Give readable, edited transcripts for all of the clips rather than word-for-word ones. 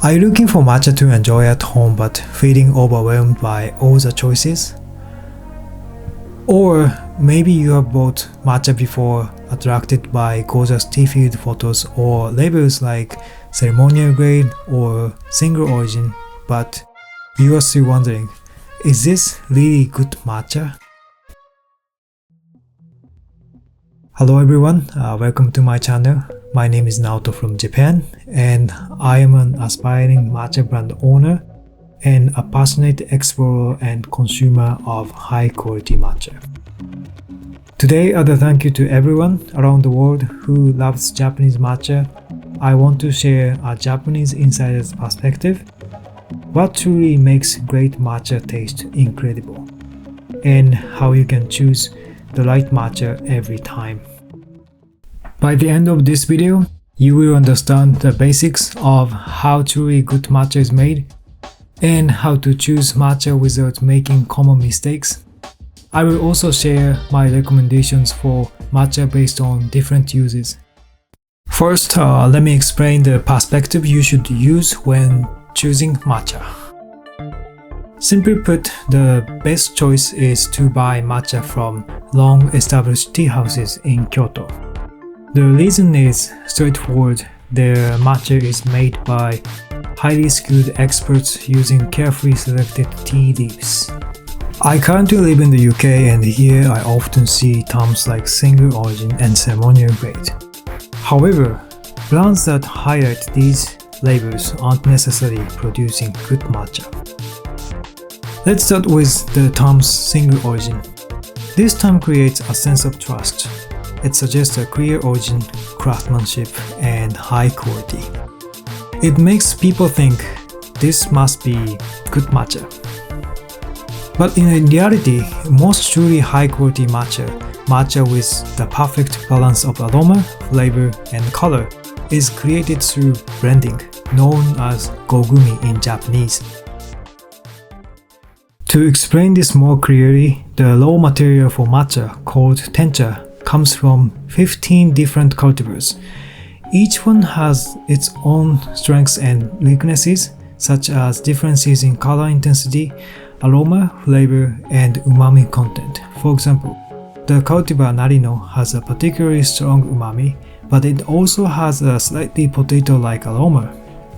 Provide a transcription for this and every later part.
Are you looking for matcha to enjoy at home but feeling overwhelmed by all the choices? Or maybe you have bought matcha before, attracted by gorgeous tea-filled photos or labels like ceremonial grade or single origin, but you are still wondering, is this really good matcha? Hello everyone, welcome to my channel. My name is Naoto from Japan, and I am an aspiring matcha brand owner and a passionate explorer and consumer of high quality matcha. Today, as a thank you to everyone around the world who loves Japanese matcha, I want to share a Japanese insider's perspective, what truly makes great matcha taste incredible, and how you can choose the right matcha every time. By the end of this video, you will understand the basics of how truly good matcha is made and how to choose matcha without making common mistakes. I will also share my recommendations for matcha based on different uses. First, let me explain the perspective you should use when choosing matcha. Simply put, the best choice is to buy matcha from long-established tea houses in Kyoto. The reason is straightforward. Their matcha is made by highly skilled experts using carefully selected tea leaves. I currently live in the UK, and here I often see terms like single origin and ceremonial grade. However, brands that highlight these labels aren't necessarily producing good matcha. Let's start with the term single origin. This term creates a sense of trust. It suggests a clear origin, craftsmanship, and high quality. It makes people think this must be good matcha. But in reality, most truly high quality matcha with the perfect balance of aroma, flavor, and color, is created through blending, known as gōgumi in Japanese. To explain this more clearly, the raw material for matcha, called tencha, comes from 15 different cultivars. Each one has its own strengths and weaknesses, such as differences in color intensity, aroma, flavor, and umami content. For example, the cultivar Narino has a particularly strong umami, but it also has a slightly potato-like aroma.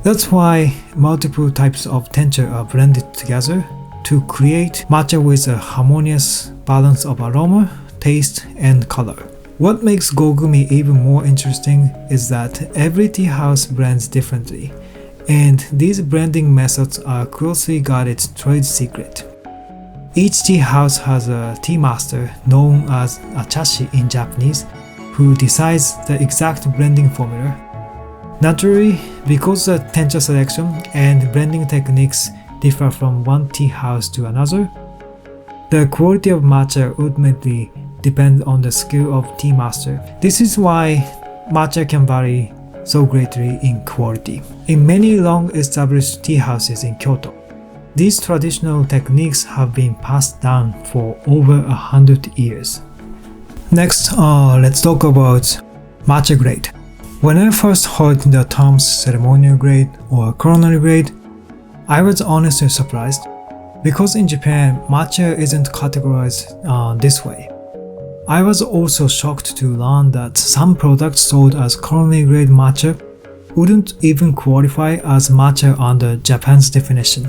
That's why multiple types of tencha are blended together to create matcha with a harmonious balance of aroma, taste, and color. What makes gōgumi even more interesting is that every tea house blends differently, and these blending methods are closely guarded trade secret. Each tea house has a tea master known as a chashi in Japanese who decides the exact blending formula. Naturally, because the tencha selection and blending techniques differ from one tea house to another, the quality of matcha ultimately depends on the skill of tea master. This is why matcha can vary so greatly in quality. In many long-established tea houses in Kyoto, these traditional techniques have been passed down for over 100 years. Next, let's talk about matcha grade. When I first heard the terms ceremonial grade or coronary grade, I was honestly surprised, because in Japan, matcha isn't categorized this way. I was also shocked to learn that some products sold as coronary grade matcha wouldn't even qualify as matcha under Japan's definition.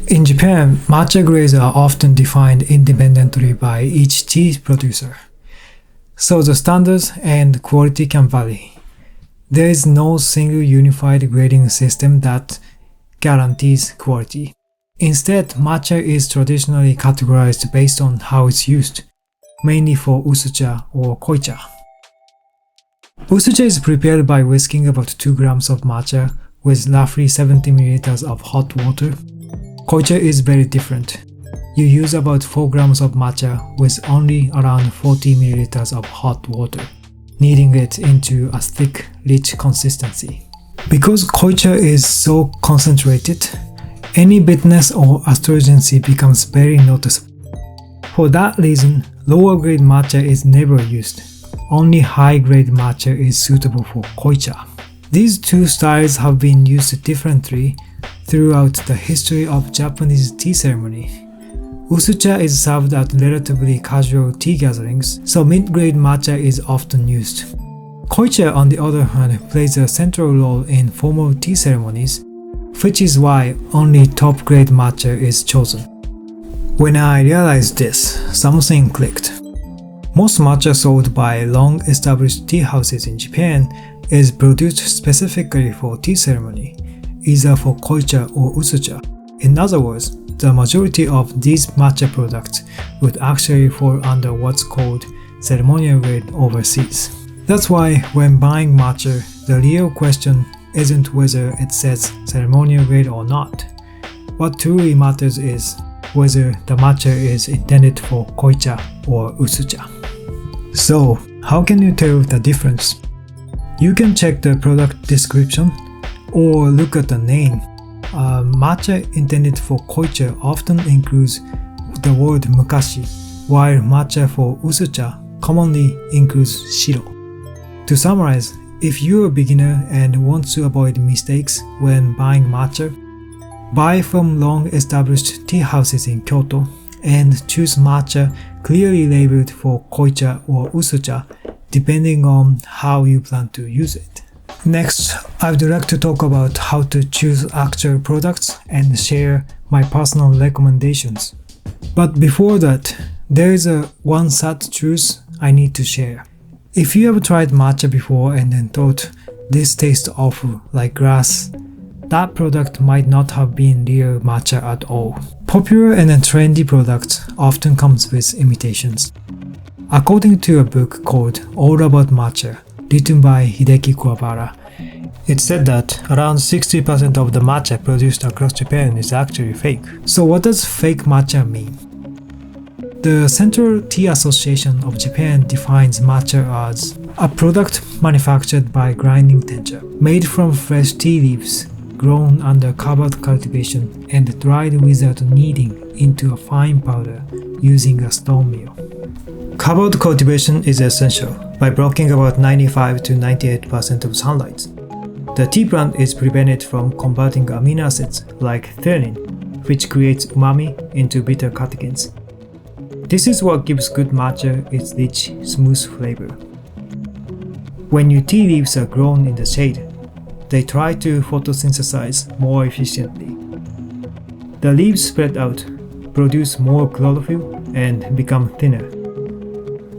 In Japan, matcha grades are often defined independently by each tea producer, so the standards and quality can vary. There is no single unified grading system that guarantees quality. Instead, matcha is traditionally categorized based on how it's used, mainly for usucha or koicha. Usucha is prepared by whisking about 2 grams of matcha with roughly 70 milliliters of hot water. Koicha is very different. You use about 4 grams of matcha with only around 40 milliliters of hot water, kneading it into a thick, rich consistency. Because koicha is so concentrated, any bitterness or astringency becomes very noticeable. For that reason, lower grade matcha is never used. Only high grade matcha is suitable for koicha. These two styles have been used differently throughout the history of Japanese tea ceremony. Usucha is served at relatively casual tea gatherings, so mid-grade matcha is often used. Koicha, on the other hand, plays a central role in formal tea ceremonies, which is why only top-grade matcha is chosen. When I realized this, something clicked. Most matcha sold by long-established tea houses in Japan is produced specifically for tea ceremony, either for koicha or usucha. In other words, the majority of these matcha products would actually fall under what's called ceremonial grade overseas. That's why when buying matcha, the real question isn't whether it says ceremonial grade or not. What truly matters is whether the matcha is intended for koicha or usucha. So, how can you tell the difference? You can check the product description or look at the name. Matcha intended for koicha often includes the word mukashi, while matcha for usucha commonly includes shiro. To summarize, if you're a beginner and want to avoid mistakes when buying matcha, buy from long-established tea houses in Kyoto and choose matcha clearly labeled for koicha or usucha depending on how you plan to use it. Next, I would like to talk about how to choose actual products and share my personal recommendations. But before that, there is one sad truth I need to share. If you have tried matcha before and then thought this tastes awful like grass, that product might not have been real matcha at all. Popular and trendy products often comes with imitations. According to a book called All About Matcha, written by Hideki Kuwabara, it said that around 60% of the matcha produced across Japan is actually fake. So what does fake matcha mean? The Central Tea Association of Japan defines matcha as a product manufactured by grinding tencha, made from fresh tea leaves, grown under covered cultivation and dried without kneading into a fine powder using a stone mill. Covered cultivation is essential by blocking about 95 to 98% of sunlight. The tea plant is prevented from converting amino acids like theanine, which creates umami, into bitter catechins. This is what gives good matcha its rich, smooth flavor. When your tea leaves are grown in the shade, they try to photosynthesize more efficiently. The leaves spread out, produce more chlorophyll, and become thinner.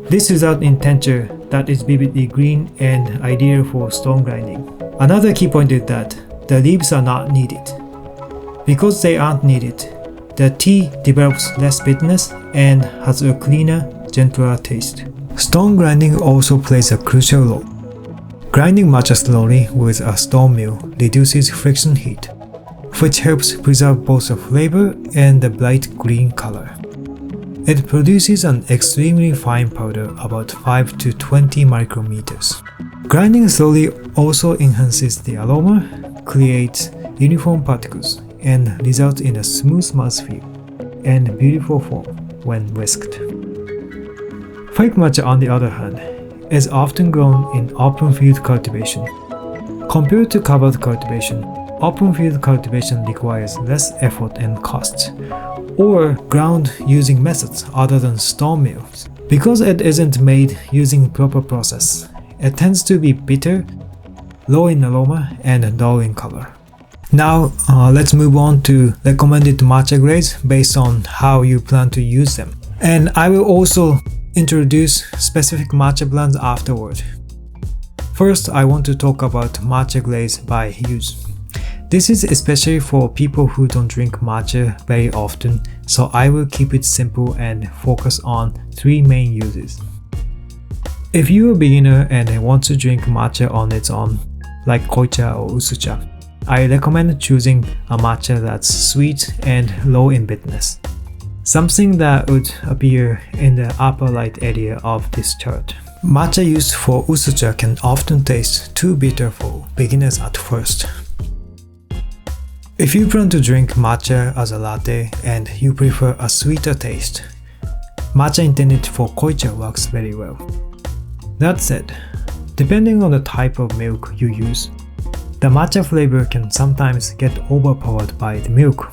This results in tincture that is vividly green and ideal for stone grinding. Another key point is that the leaves are not needed. Because they aren't needed, the tea develops less bitterness and has a cleaner, gentler taste. Stone grinding also plays a crucial role. Grinding matcha slowly with a stone mill reduces friction heat, which helps preserve both the flavor and the bright green color. It produces an extremely fine powder about 5 to 20 micrometers. Grinding slowly also enhances the aroma, creates uniform particles, and results in a smooth mouthfeel and beautiful foam when whisked. Fake matcha, on the other hand, is often grown in open field cultivation. Compared to covered cultivation, open field cultivation requires less effort and cost, or ground using methods other than stone mills. Because it isn't made using proper process, it tends to be bitter, low in aroma, and dull in color. Now, let's move on to recommended matcha grades based on how you plan to use them. And I will also introduce specific matcha blends afterward. First, I want to talk about matcha grades by use. This is especially for people who don't drink matcha very often, so I will keep it simple and focus on 3 main uses. If you're a beginner and want to drink matcha on its own, like koicha or usucha, I recommend choosing a matcha that's sweet and low in bitterness, something that would appear in the upper right area of this chart. Matcha used for usucha can often taste too bitter for beginners at first. If you plan to drink matcha as a latte and you prefer a sweeter taste, matcha intended for koicha works very well. That said, depending on the type of milk you use, the matcha flavor can sometimes get overpowered by the milk.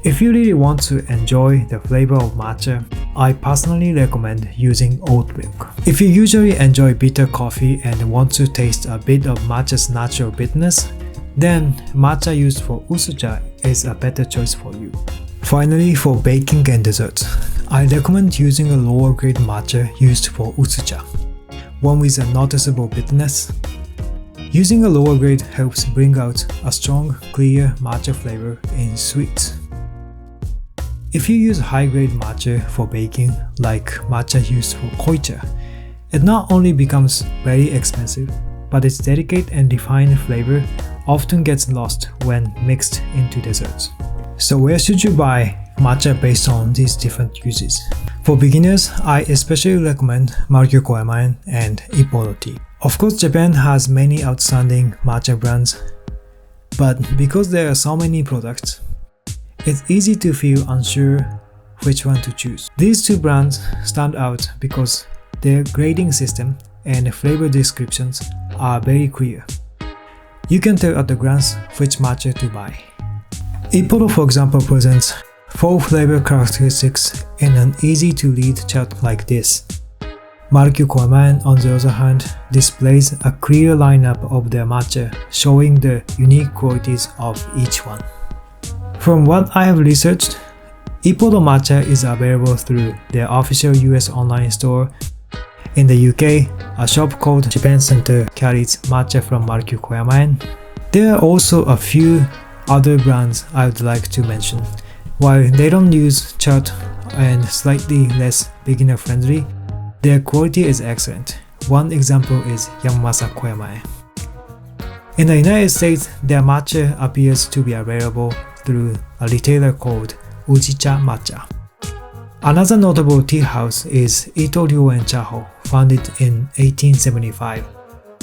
If you really want to enjoy the flavor of matcha, I personally recommend using oat milk. If you usually enjoy bitter coffee and want to taste a bit of matcha's natural bitterness, then matcha used for usucha is a better choice for you. Finally, for baking and desserts, I recommend using a lower grade matcha used for usucha, one with a noticeable bitterness. Using a lower grade helps bring out a strong, clear matcha flavor in sweets. If you use high-grade matcha for baking, like matcha used for koicha, it not only becomes very expensive, but its delicate and refined flavor often gets lost when mixed into desserts. So where should you buy matcha based on these different uses? For beginners, I especially recommend Marukyu Koyamaen and Ippodo Tea. Of course, Japan has many outstanding matcha brands, but because there are so many products, it's easy to feel unsure which one to choose. These two brands stand out because their grading system and flavor descriptions are very clear. You can tell at a glance which matcha to buy. Ippodo, for example, presents 4 flavor characteristics in an easy-to-read chart like this. Marukyu Koyamaen, on the other hand, displays a clear lineup of their matcha, showing the unique qualities of each one. From what I have researched, Ippodo matcha is available through their official US online store. In the UK, a shop called Japan Center carries matcha from Marukyu Koyamaen. There are also a few other brands I would like to mention. While they don't use chart and slightly less beginner friendly, their quality is excellent. One example is Yamamasa Koyamaen. In the United States, their matcha appears to be available through a retailer called usucha Matcha. Another notable tea house is Ito Ryoen Chaho, founded in 1875.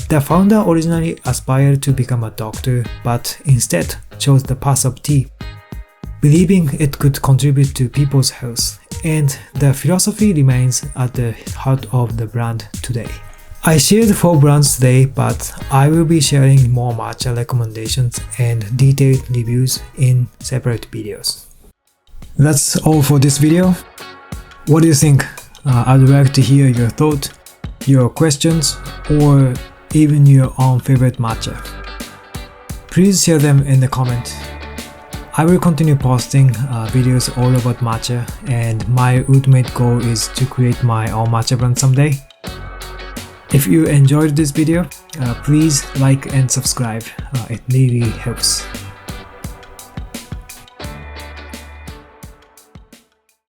The founder originally aspired to become a doctor, but instead chose the path of tea, believing it could contribute to people's health, and the philosophy remains at the heart of the brand today. I shared 4 brands today, but I will be sharing more matcha recommendations and detailed reviews in separate videos. That's all for this video. What do you think? I'd like to hear your thoughts, your questions, or even your own favorite matcha. Please share them in the comment. I will continue posting videos all about matcha, and my ultimate goal is to create my own matcha brand someday. If you enjoyed this video, please like and subscribe. It really helps.